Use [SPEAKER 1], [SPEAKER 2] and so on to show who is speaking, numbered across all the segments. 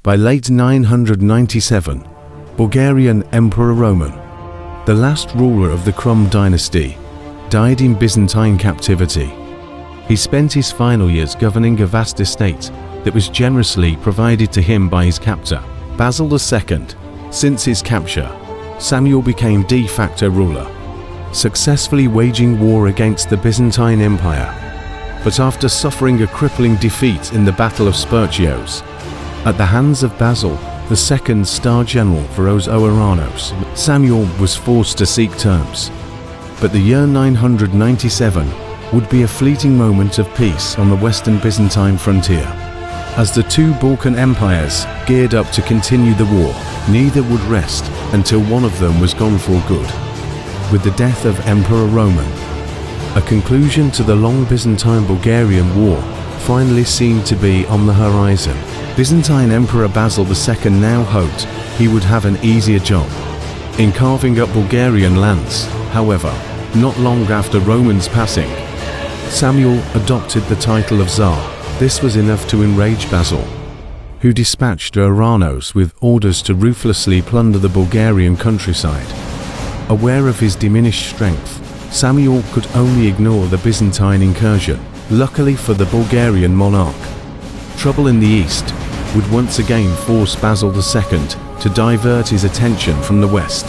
[SPEAKER 1] By late 997, Bulgarian Emperor Roman, the last ruler of the Krum dynasty, died in Byzantine captivity. He spent his final years governing a vast estate that was generously provided to him by his captor, Basil II. Since his capture, Samuel became de facto ruler, successfully waging war against the Byzantine Empire. But after suffering a crippling defeat in the Battle of Sperchios, at the hands of Basil II Star General Nikephoros Ouranos, Samuel was forced to seek terms. But the year 997 would be a fleeting moment of peace on the western Byzantine frontier. As the two Balkan empires geared up to continue the war, neither would rest until one of them was gone for good. With the death of Emperor Roman, a conclusion to the long Byzantine-Bulgarian war finally seemed to be on the horizon. Byzantine Emperor Basil II now hoped he would have an easier job in carving up Bulgarian lands. However, not long after Roman's passing, Samuel adopted the title of Tsar. This was enough to enrage Basil, who dispatched Ouranos with orders to ruthlessly plunder the Bulgarian countryside. Aware of his diminished strength, Samuel could only ignore the Byzantine incursion. Luckily for the Bulgarian monarch, trouble in the east would once again force Basil II to divert his attention from the west.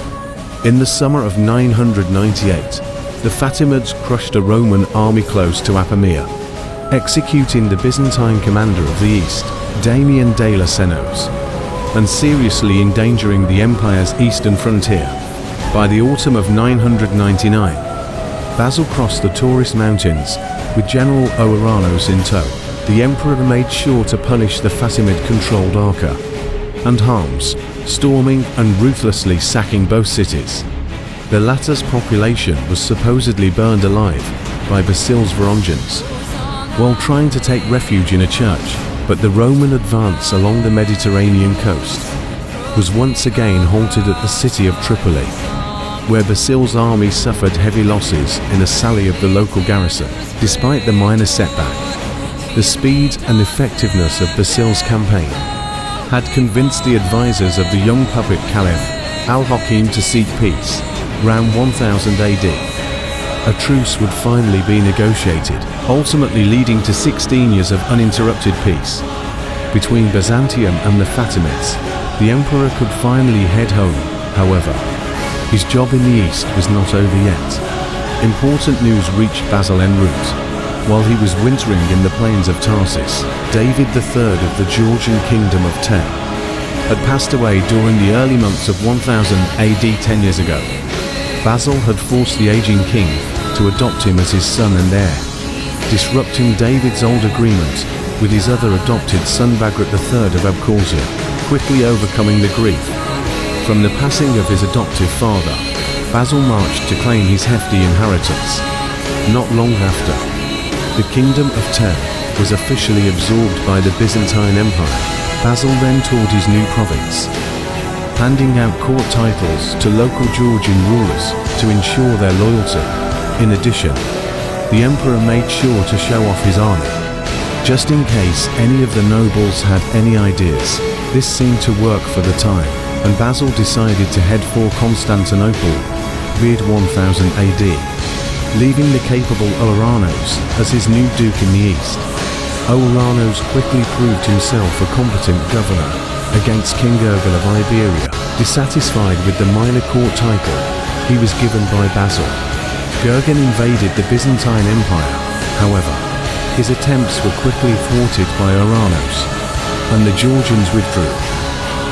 [SPEAKER 1] In the summer of 998, the Fatimids crushed a Roman army close to Apamea, executing the Byzantine commander of the east, Damian de la Senos, and seriously endangering the empire's eastern frontier. By the autumn of 999, Basil crossed the Taurus Mountains with General Ouranos in tow. The emperor made sure to punish the Fatimid-controlled Arca and Harms, storming and ruthlessly sacking both cities. The latter's population was supposedly burned alive by Basil's Varangians while trying to take refuge in a church, but the Roman advance along the Mediterranean coast was once again halted at the city of Tripoli, where Basil's army suffered heavy losses in a sally of the local garrison. Despite the minor setback, the speed and effectiveness of Basil's campaign had convinced the advisors of the young puppet Caliph al-Hakim to seek peace. Around 1000 AD, a truce would finally be negotiated, ultimately leading to 16 years of uninterrupted peace. Between Byzantium and the Fatimids, the emperor could finally head home. However, his job in the east was not over yet. Important news reached Basil en route. While he was wintering in the plains of Tarsus, David III of the Georgian kingdom of Ter had passed away during the early months of 1000 AD 10 years ago. Basil had forced the aging king to adopt him as his son and heir, disrupting David's old agreement with his other adopted son Bagrat III of Abkhazia, quickly overcoming the grief from the passing of his adoptive father. Basil marched to claim his hefty inheritance. Not long after, the kingdom of Ter was officially absorbed by the Byzantine Empire. Basil then toured his new province, handing out court titles to local Georgian rulers to ensure their loyalty. In addition, the emperor made sure to show off his army, just in case any of the nobles had any ideas. This seemed to work for the time, and Basil decided to head for Constantinople, mid 1000 AD, leaving the capable Ouranos as his new duke in the east. Ouranos quickly proved himself a competent governor against King Gurgen of Iberia. Dissatisfied with the minor court title he was given by Basil, Gurgen invaded the Byzantine Empire. However, his attempts were quickly thwarted by Ouranos, and the Georgians withdrew.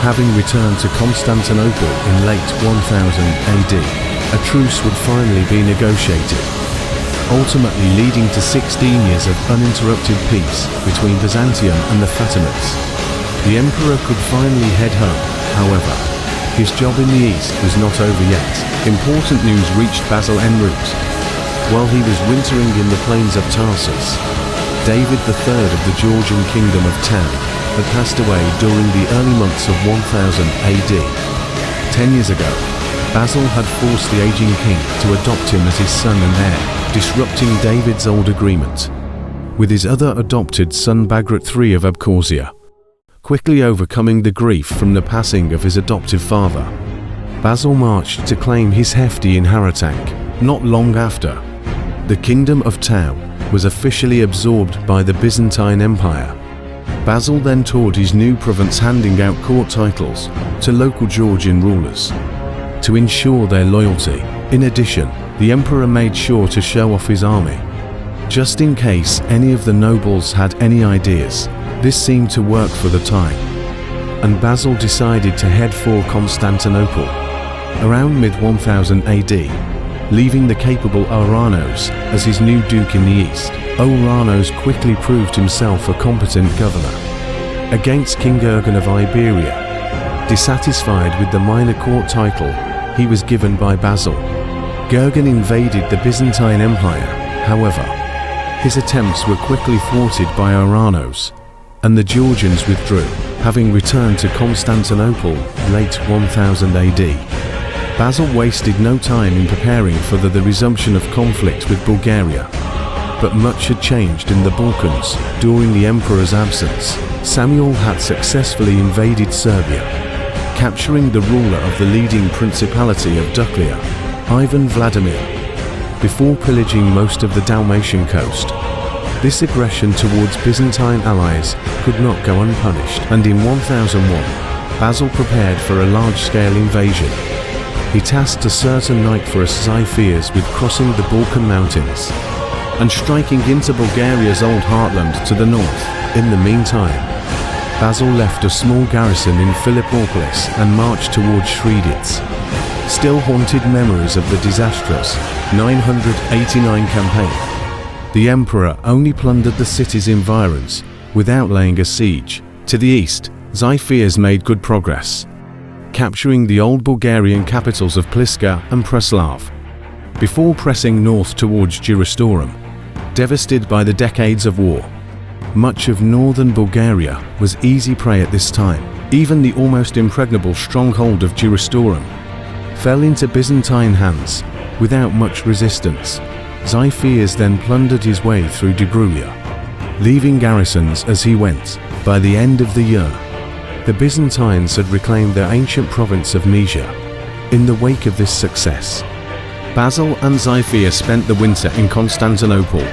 [SPEAKER 1] Having returned to Constantinople in late 1000 AD, a truce would finally be negotiated, ultimately leading to 16 years of uninterrupted peace between Byzantium and the Fatimids. The emperor could finally head home. However, his job in the east was not over yet. Important news reached Basil en route. While he was wintering in the plains of Tarsus, David III of the Georgian kingdom of Ter had passed away during the early months of 1000 AD. 10 years ago, Basil had forced the aging king to adopt him as his son and heir, disrupting David's old agreement with his other adopted son Bagrat III of Abkhazia. quickly overcoming the grief from the passing of his adoptive father. Basil marched to claim his hefty inheritance. Not long after, the Kingdom of Tau was officially absorbed by the Byzantine Empire. Basil then toured his new province, handing out court titles to local Georgian rulers to ensure their loyalty. In addition, the emperor made sure to show off his army, just in case any of the nobles had any ideas. This seemed to work for the time, and Basil decided to head for Constantinople around mid-1000 AD, leaving the capable Ouranos as his new duke in the east. Ouranos quickly proved himself a competent governor against King Urgan of Iberia. Dissatisfied with the minor court title he was given by Basil, Gurgen invaded the Byzantine Empire. However, his attempts were quickly thwarted by Ouranos, and the Georgians withdrew. Having returned to Constantinople late 1000 AD, Basil wasted no time in preparing for the resumption of conflict with Bulgaria. But much had changed in the Balkans. During the emperor's absence, Samuel had successfully invaded Serbia, capturing the ruler of the leading principality of Duklia, Ivan Vladimir, before pillaging most of the Dalmatian coast. This aggression towards Byzantine allies could not go unpunished, and in 1001, Basil prepared for a large-scale invasion. He tasked a certain Nikephoros Ouranos with crossing the Balkan mountains and striking into Bulgaria's old heartland to the north. In the meantime, Basil left a small garrison in Philippopolis and marched towards Shredits. Still haunted memories of the disastrous 989 campaign. The emperor only plundered the city's environs without laying a siege. To the east, Ouranos made good progress, capturing the old Bulgarian capitals of Pliska and Preslav, before pressing north towards Jerusalem. Devastated by the decades of war, much of northern Bulgaria was easy prey at this time. Even the almost impregnable stronghold of Jerusalem fell into Byzantine hands without much resistance. Ouranos then plundered his way through Dobruja, leaving garrisons as he went. By the end of the year, the Byzantines had reclaimed their ancient province of Mysia. In the wake of this success, Basil and Ouranos spent the winter in Constantinople,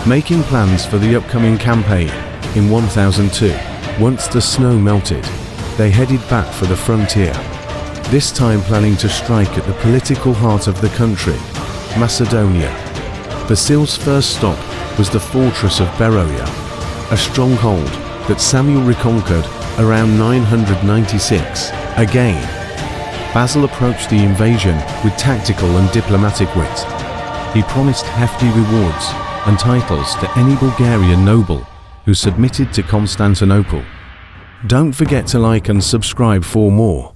[SPEAKER 1] making plans for the upcoming campaign in 1002. Once the snow melted, they headed back for the frontier, this time planning to strike at the political heart of the country, Macedonia. Basil's first stop was the fortress of Beroia, a stronghold that Samuel reconquered around 996. Again, Basil approached the invasion with tactical and diplomatic wit. He promised hefty rewards and titles to any Bulgarian noble who submitted to Constantinople. Don't forget to like and subscribe for more.